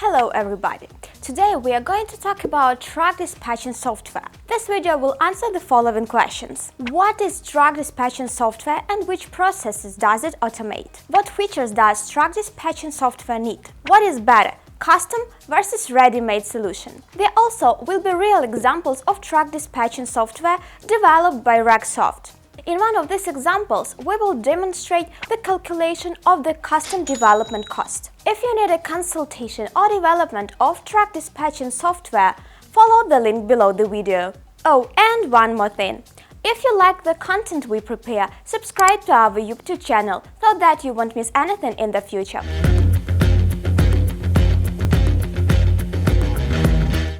Hello everybody! Today we are going to talk about truck dispatching software. This video will answer the following questions. What is truck dispatching software and which processes does it automate? What features does truck dispatching software need? What is better, custom versus ready-made solution? There also will be real examples of truck dispatching software developed by RexSoft. In one of these examples, we will demonstrate the calculation of the custom development cost. If you need a consultation or development of truck dispatching software, follow the link below the video. Oh, and one more thing. If you like the content we prepare, subscribe to our YouTube channel so that you won't miss anything in the future.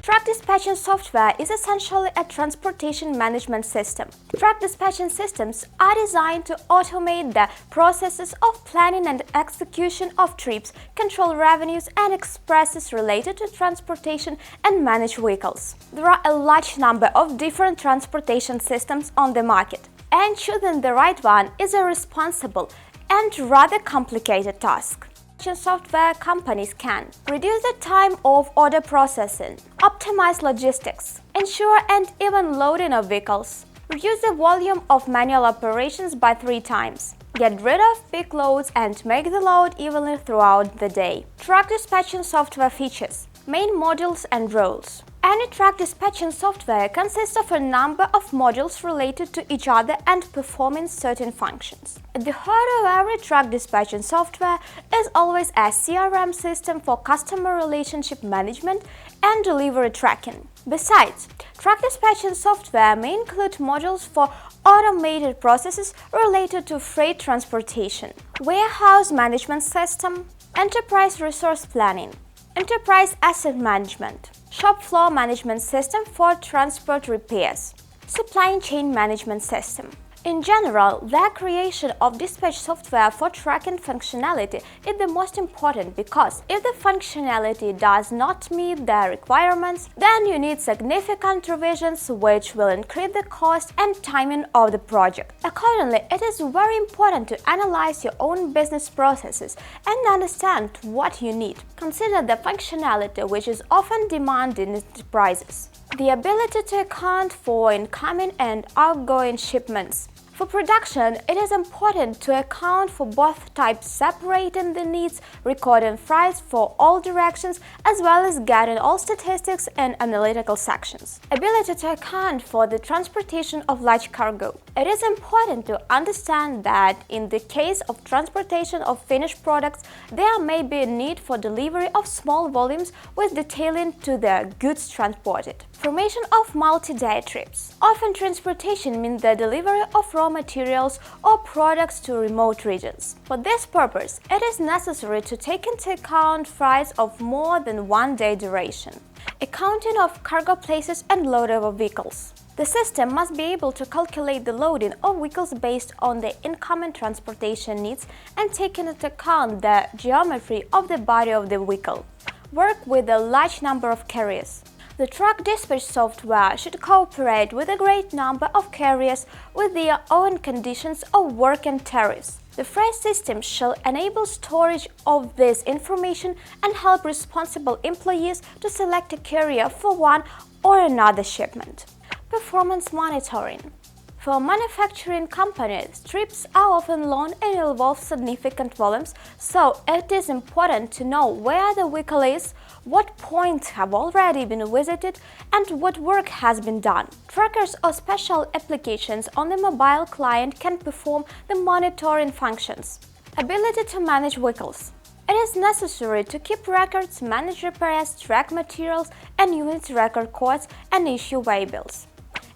Truck dispatching software is essentially a transportation management system. Truck dispatching systems are designed to automate the processes of planning and execution of trips, control revenues and expenses related to transportation and manage vehicles. There are a large number of different transportation systems on the market, and choosing the right one is a responsible and rather complicated task. Software companies can reduce the time of order processing, optimize logistics, ensure and even loading of vehicles, reduce the volume of manual operations by 3 times, get rid of big loads and make the load evenly throughout the day. Truck dispatching software features, main modules and roles. Any truck dispatching software consists of a number of modules related to each other and performing certain functions. At the heart of every truck dispatching software is always a CRM system for customer relationship management and delivery tracking. Besides, truck dispatching software may include modules for automated processes related to freight transportation, warehouse management system, enterprise resource planning, enterprise asset management, shop floor management system for transport repairs, supply chain management system. In general, the creation of dispatch software for tracking functionality is the most important because if the functionality does not meet the requirements, then you need significant revisions which will increase the cost and timing of the project. Accordingly, it is very important to analyze your own business processes and understand what you need. Consider the functionality which is often demanded in enterprises. The ability to account for incoming and outgoing shipments. For production, it is important to account for both types, separating the needs, recording files for all directions, as well as getting all statistics and analytical sections. Ability to account for the transportation of large cargo. It is important to understand that in the case of transportation of finished products, there may be a need for delivery of small volumes with detailing to the goods transported. Formation of multi-day trips. Often transportation means the delivery of raw materials or products to remote regions. For this purpose, it is necessary to take into account flights of more than 1 day duration. Accounting of cargo places and loading of vehicles. The system must be able to calculate the loading of vehicles based on the incoming transportation needs and take into account the geometry of the body of the vehicle. Work with a large number of carriers. The truck dispatch software should cooperate with a great number of carriers with their own conditions of work and tariffs. The freight system shall enable storage of this information and help responsible employees to select a carrier for one or another shipment. Performance monitoring. For manufacturing companies, trips are often long and involve significant volumes, so it is important to know where the vehicle is, what points have already been visited, and what work has been done. Trackers or special applications on the mobile client can perform the monitoring functions. Ability to manage vehicles. It is necessary to keep records, manage repairs, track materials and units, record costs, and issue waybills.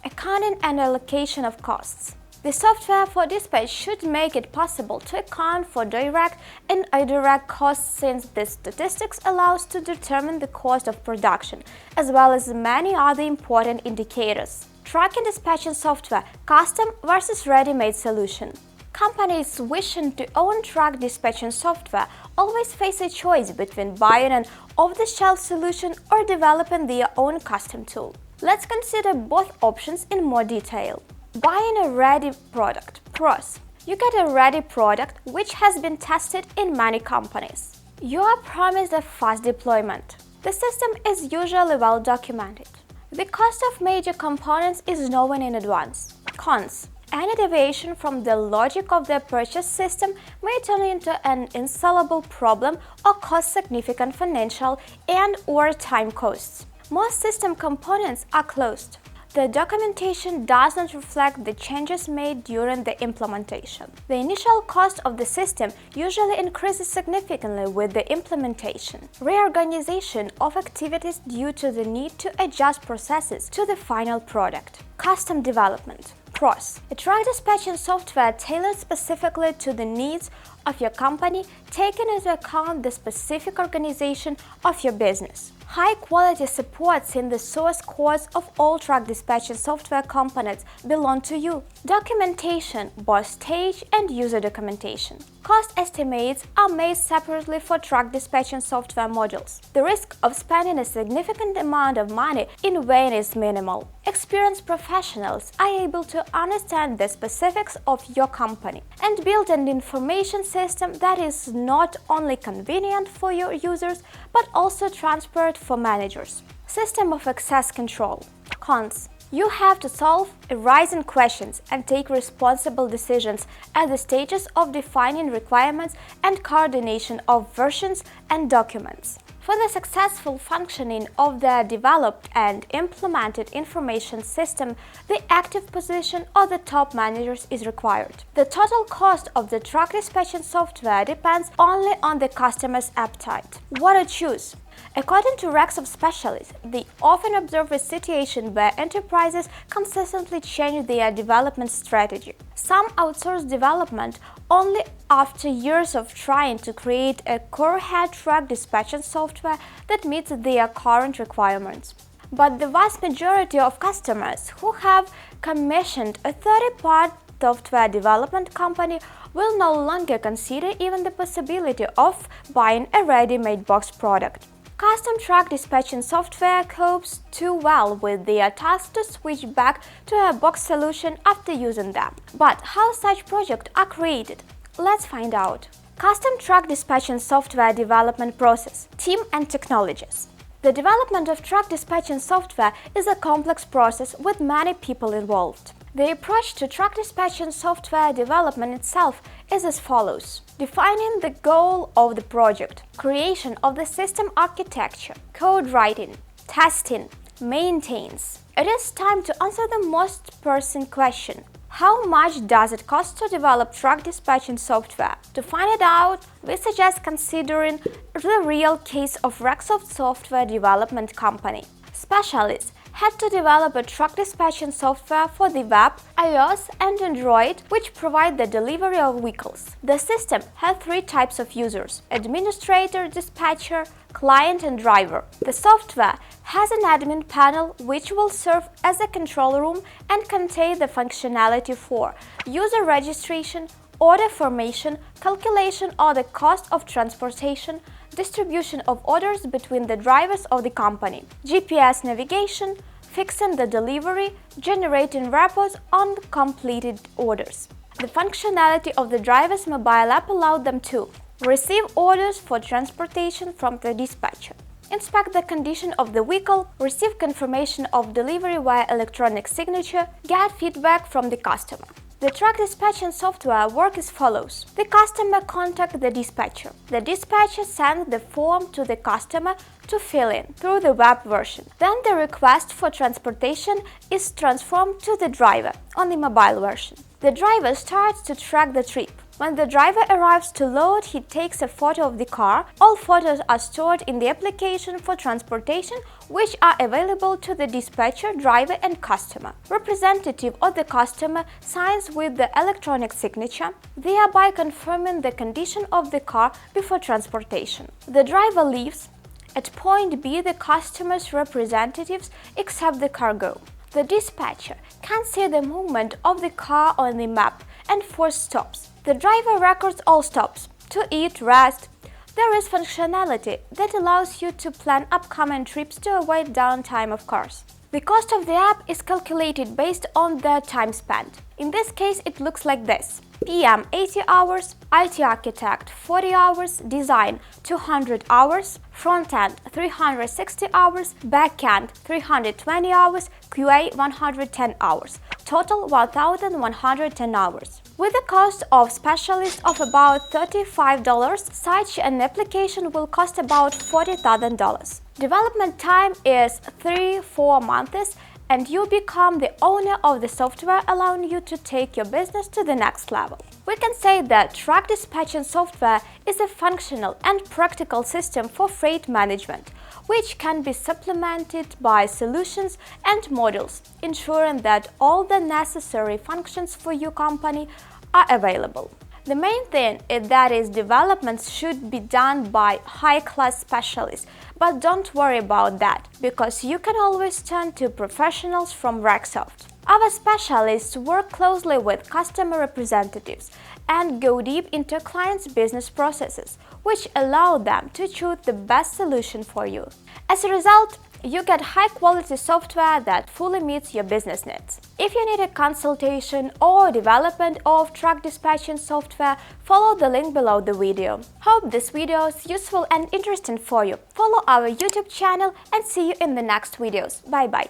Accounting and allocation of costs. The software for dispatch should make it possible to account for direct and indirect costs since the statistics allows to determine the cost of production, as well as many other important indicators. Truck and dispatching software, custom versus ready-made solution. Companies wishing to own truck dispatching software always face a choice between buying an off-the-shelf solution or developing their own custom tool. Let's consider both options in more detail. Buying a ready product. Pros. You get a ready product which has been tested in many companies. You are promised a fast deployment. The system is usually well documented. The cost of major components is known in advance. Cons. Any deviation from the logic of the purchase system may turn into an insoluble problem or cause significant financial and/or time costs. Most system components are closed. The documentation does not reflect the changes made during the implementation. The initial cost of the system usually increases significantly with the implementation. Reorganization of activities due to the need to adjust processes to the final product. Custom development. Pros. A truck dispatching software tailored specifically to the needs of your company, taking into account the specific organization of your business. High-quality support since the source codes of all truck dispatching software components belong to you. Documentation, both stage and user documentation. Cost estimates are made separately for truck dispatching software modules. The risk of spending a significant amount of money in vain is minimal. Experienced professionals are able to understand the specifics of your company and build an information system that is not only convenient for your users but also transparent for managers. System of access control. Cons. You have to solve arising questions and take responsible decisions at the stages of defining requirements and coordination of versions and documents. For the successful functioning of the developed and implemented information system, the active position of the top managers is required. The total cost of the truck dispatching software depends only on the customer's appetite. What to choose? According to RexSoft specialists, they often observe a situation where enterprises consistently change their development strategy. Some outsource development only after years of trying to create a core-head truck dispatching software that meets their current requirements. But the vast majority of customers who have commissioned a third-party software development company will no longer consider even the possibility of buying a ready-made box product. Custom truck dispatching software copes too well with their task to switch back to a box solution after using them. But how such projects are created? Let's find out. Custom truck dispatching software development process, team and technologies. The development of truck dispatching software is a complex process with many people involved. The approach to truck dispatching software development itself is as follows. Defining the goal of the project, creation of the system architecture, code writing, testing, maintenance. It is time to answer the most pressing question. How much does it cost to develop truck dispatching software? To find it out, we suggest considering the real case of RexSoft software development company. Specialists had to develop a truck dispatching software for the web, iOS and Android, which provide the delivery of vehicles. The system had three types of users: administrator, dispatcher, client and driver. The software has an admin panel which will serve as a control room and contain the functionality for user registration, order formation, calculation of the cost of transportation, distribution of orders between the drivers of the company, GPS navigation, fixing the delivery, generating reports on completed orders. The functionality of the driver's mobile app allowed them to receive orders for transportation from the dispatcher, inspect the condition of the vehicle, receive confirmation of delivery via electronic signature, get feedback from the customer. The truck dispatching software works as follows. The customer contacts the dispatcher. The dispatcher sends the form to the customer to fill in through the web version. Then the request for transportation is transformed to the driver on the mobile version. The driver starts to track the trip. When the driver arrives to load, he takes a photo of the car. All photos are stored in the application for transportation, which are available to the dispatcher, driver and customer. Representative of the customer signs with the electronic signature, thereby confirming the condition of the car before transportation. The driver leaves. At point B, the customer's representatives accept the cargo. The dispatcher can see the movement of the car on the map and force stops. The driver records all stops to eat, rest. There is functionality that allows you to plan upcoming trips to avoid downtime of cars. The cost of the app is calculated based on the time spent. In this case, it looks like this: PM 80 hours, IT architect 40 hours, design 200 hours, front-end 360 hours, back-end 320 hours, QA 110 hours, total 1,110 hours. With a cost of specialist of about $35, such an application will cost about $40,000. Development time is 3-4 months, and you become the owner of the software, allowing you to take your business to the next level. We can say that truck dispatching software is a functional and practical system for freight management, which can be supplemented by solutions and modules, ensuring that all the necessary functions for your company are available. The main thing is that developments should be done by high-class specialists, but don't worry about that, because you can always turn to professionals from RexSoft. Our specialists work closely with customer representatives and go deep into clients' business processes, which allow them to choose the best solution for you. As a result, you get high-quality software that fully meets your business needs. If you need a consultation or development of truck dispatching software, follow the link below the video. Hope this video is useful and interesting for you. Follow our YouTube channel and see you in the next videos. Bye-bye.